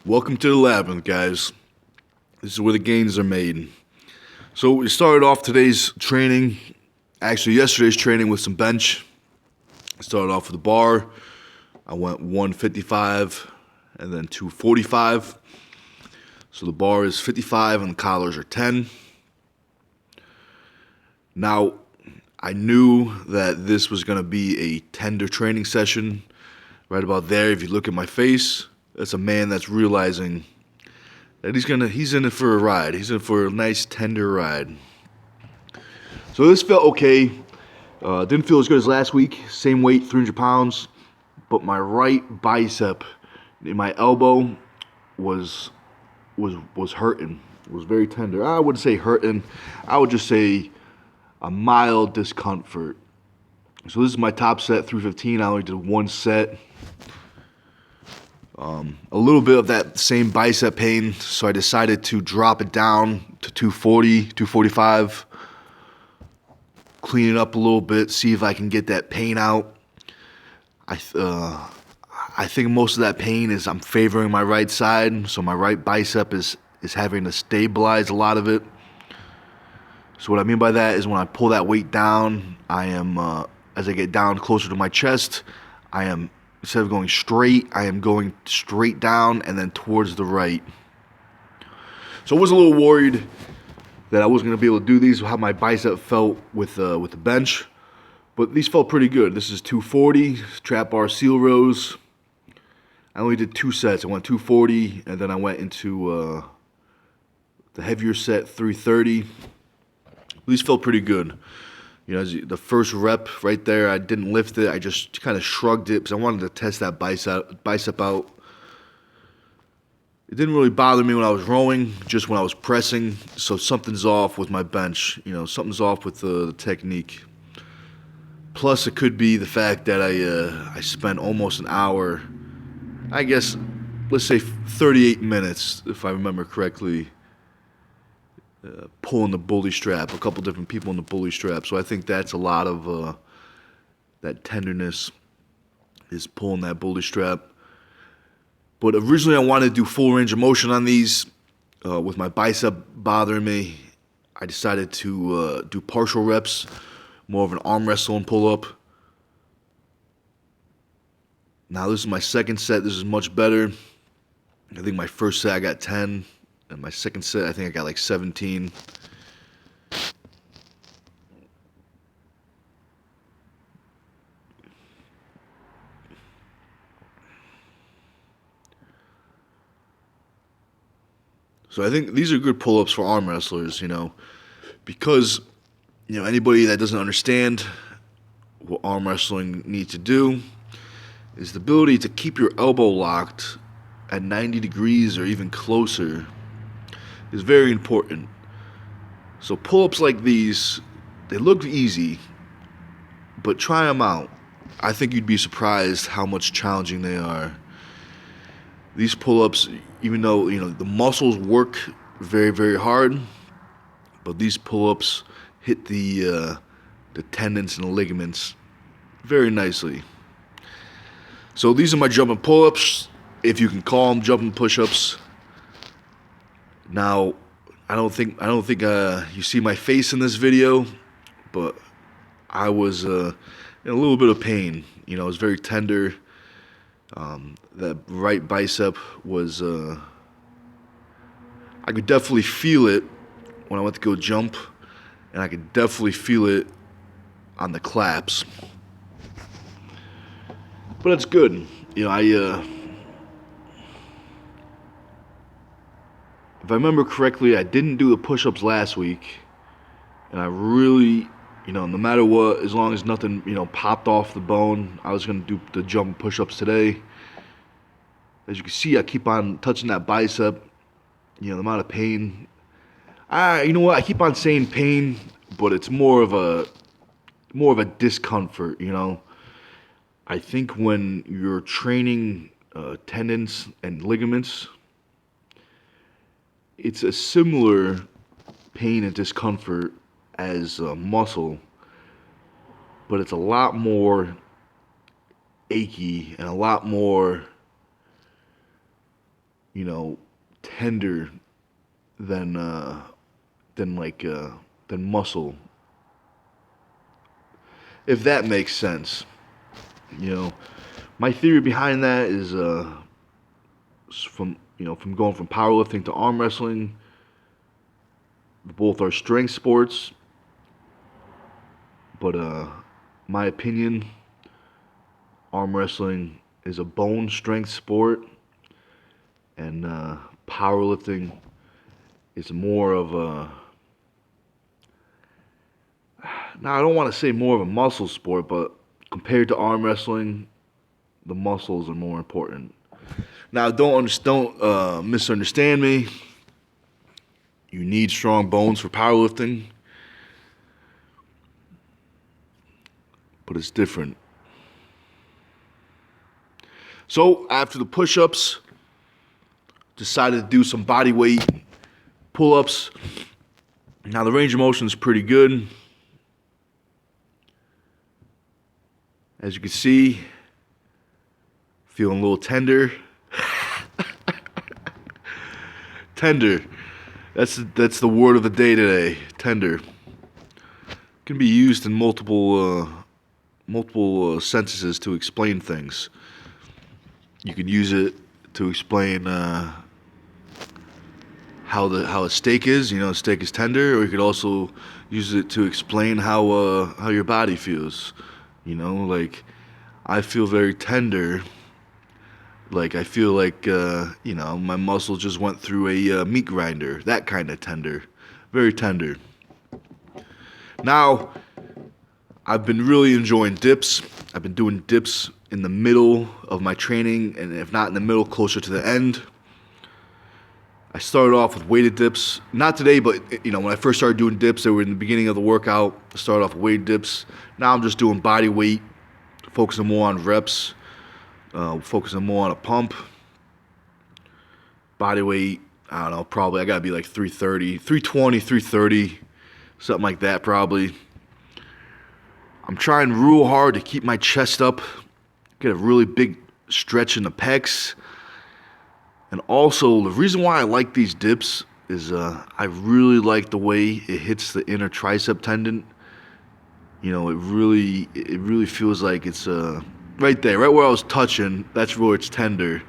Welcome to the Labyrinth, guys. This is where the gains are made. So we started off today's training, actually yesterday's training with some bench. Started off with the bar. I went 155 and then 245. So the bar is 55 and the collars are 10. Now, I knew that this was going to be a tender training session. Right about there, if you look at my face, that's a man that's realizing that he's in it for a ride. He's in for a nice tender ride. So this felt okay. Didn't feel as good as last week. Same weight, 300 pounds. But my right bicep in my elbow was hurting. It was very tender. I wouldn't say hurting. I would just say a mild discomfort. So this is my top set, 315. I only did one set. A little bit of that same bicep pain, so I decided to drop it down to 240, 245. Clean it up a little bit, see if I can get that pain out. I think most of that pain is I'm favoring my right side, so my right bicep is having to stabilize a lot of it. So what I mean by that is when I pull that weight down, I am, as I get down closer to my chest, I am, instead of going straight, I am going straight down and then towards the right. So I was a little worried that I wasn't going to be able to do these, how my bicep felt with the bench. But these felt pretty good. This is 240, trap bar seal rows. I only did two sets. I went 240, and then I went into the heavier set, 330. These felt pretty good. You know, the first rep right there, I didn't lift it. I just kind of shrugged it because I wanted to test that bicep out. It didn't really bother me when I was rowing, just when I was pressing. So something's off with my bench. You know, something's off with the technique. Plus, it could be the fact that I spent almost an hour, I guess, let's say 38 minutes, if I remember correctly, pulling the bully strap, a couple different people in the bully strap. So I think that's a lot of that tenderness is pulling that bully strap. But originally I wanted to do full range of motion on these. With my bicep bothering me, I decided to do partial reps, more of an arm wrestle and pull up. Now this is my second set. This is much better. I think my first set I got 10. And my second set, I think I got like 17. So I think these are good pull-ups for arm wrestlers, you know, because, you know, anybody that doesn't understand what arm wrestling needs to do is the ability to keep your elbow locked at 90 degrees or even closer is very important. So pull-ups like these, they look easy, but try them out. I think you'd be surprised how much challenging they are. These pull-ups, even though, you know, the muscles work very, very hard, but these pull-ups hit the tendons and the ligaments very nicely. So these are my jumping pull-ups, if you can call them jumping push-ups. Now, I don't think you see my face in this video, but I was in a little bit of pain. You know, it was very tender. That right bicep was, I could definitely feel it when I went to go jump, and I could definitely feel it on the claps. But it's good. You know, if I remember correctly, I didn't do the push-ups last week, and I really, you know, no matter what, as long as nothing, you know, popped off the bone, I was going to do the jump push-ups today. As you can see, I keep on touching that bicep, you know, the amount of pain. You know what, I keep on saying pain, but it's more of a discomfort, you know. I think when you're training tendons and ligaments, it's a similar pain and discomfort as muscle, but it's a lot more achy and a lot more tender than than muscle, if that makes sense. You know, my theory behind that is from going from powerlifting to arm wrestling. Both are strength sports, but my opinion, arm wrestling is a bone strength sport, and powerlifting is more of a, now I don't want to say more of a muscle sport, but compared to arm wrestling, the muscles are more important. Now don't misunderstand me. You need strong bones for powerlifting, but it's different. So after the push-ups, decided to do some body weight pull-ups. Now the range of motion is pretty good. As you can see, feeling a little tender. Tender. That's the word of the day today. Tender. Can be used in multiple sentences to explain things. You can use it to explain how a steak is. A steak is tender, or you could also use it to explain how your body feels. Like I feel very tender. Like I feel like my muscles just went through a meat grinder. That kind of tender, very tender. Now, I've been really enjoying dips. I've been doing dips in the middle of my training, and if not in the middle, closer to the end. I started off with weighted dips. Not today, but when I first started doing dips, they were in the beginning of the workout. I started off with weighted dips. Now I'm just doing body weight, focusing more on reps, focusing more on a pump. Body weight, I don't know, probably I gotta be like 330, 320, 330, something like that probably. I'm trying real hard to keep my chest up, get a really big stretch in the pecs. And also, the reason why I like these dips is I really like the way it hits the inner tricep tendon. It really feels like it's right there, right where I was touching. That's where it's tender,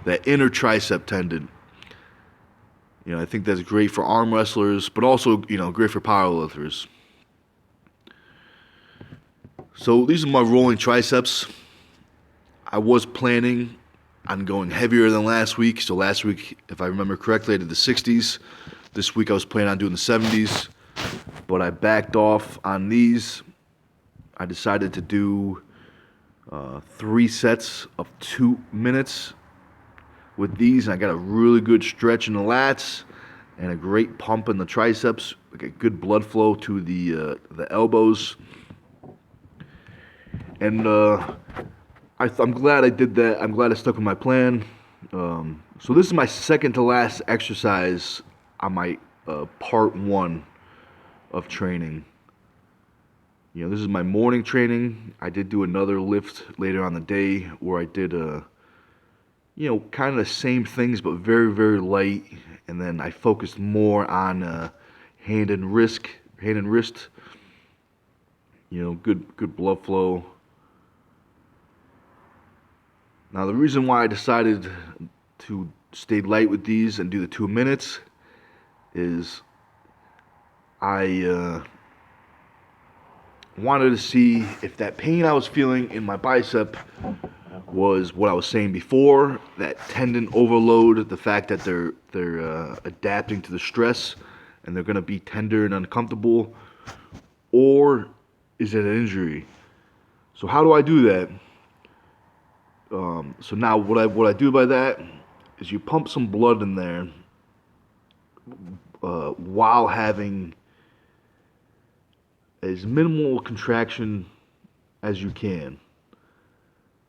that inner tricep tendon. I think that's great for arm wrestlers, but also great for powerlifters. So these are my rolling triceps. I was planning on going heavier than last week. So last week, if I remember correctly, I did the 60s. This week I was planning on doing the 70s, but I backed off on these. I decided to do 3 sets of 2 minutes with these. And I got a really good stretch in the lats and a great pump in the triceps. I got good blood flow to the elbows. And I'm glad I did that. I'm glad I stuck with my plan. So this is my second to last exercise on my part 1 of training. This is my morning training. I did do another lift later on the day where I did kind of the same things but very, very light. And then I focused more on hand and wrist. Good blood flow. Now the reason why I decided to stay light with these and do the 2 minutes is I wanted to see if that pain I was feeling in my bicep was what I was saying before, that tendon overload, the fact that they're adapting to the stress and they're going to be tender and uncomfortable, or is it an injury? So how do I do that? So now what I do by that is you pump some blood in there while having as minimal contraction as you can.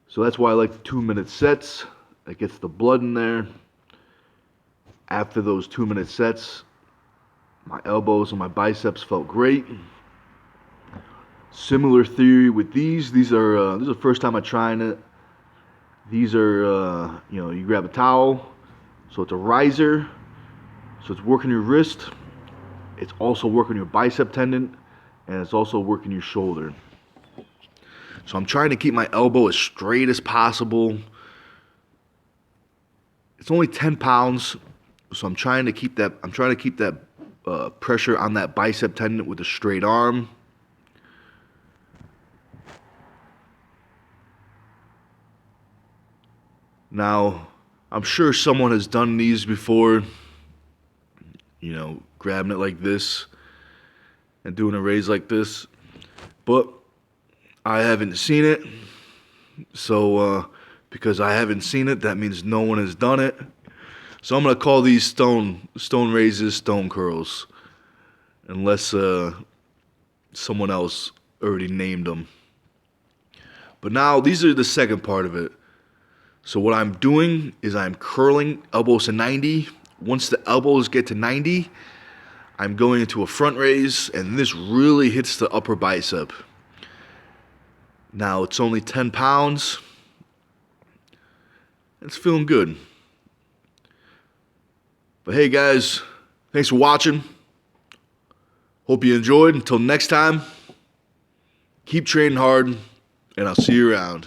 So that's why I like the 2-minute sets. That gets the blood in there. After those 2-minute sets, my elbows and my biceps felt great. Similar theory with these. These are this is the first time I'm trying it. These are you grab a towel, So it's a riser. So it's working your wrist. It's also working your bicep tendon. And it's also working your shoulder. So I'm trying to keep my elbow as straight as possible. It's only 10 pounds. So I'm trying to keep that pressure on that bicep tendon with a straight arm. Now, I'm sure someone has done these before, you know, grabbing it like this and doing a raise like this, but I haven't seen it. So, because I haven't seen it, that means no one has done it. So I'm gonna call these stone raises stone curls, unless someone else already named them. But now these are the second part of it. So what I'm doing is I'm curling elbows to 90. Once the elbows get to 90, I'm going into a front raise, and this really hits the upper bicep. Now it's only 10 pounds. It's feeling good. But hey guys, thanks for watching. Hope you enjoyed. Until next time, keep training hard, and I'll see you around.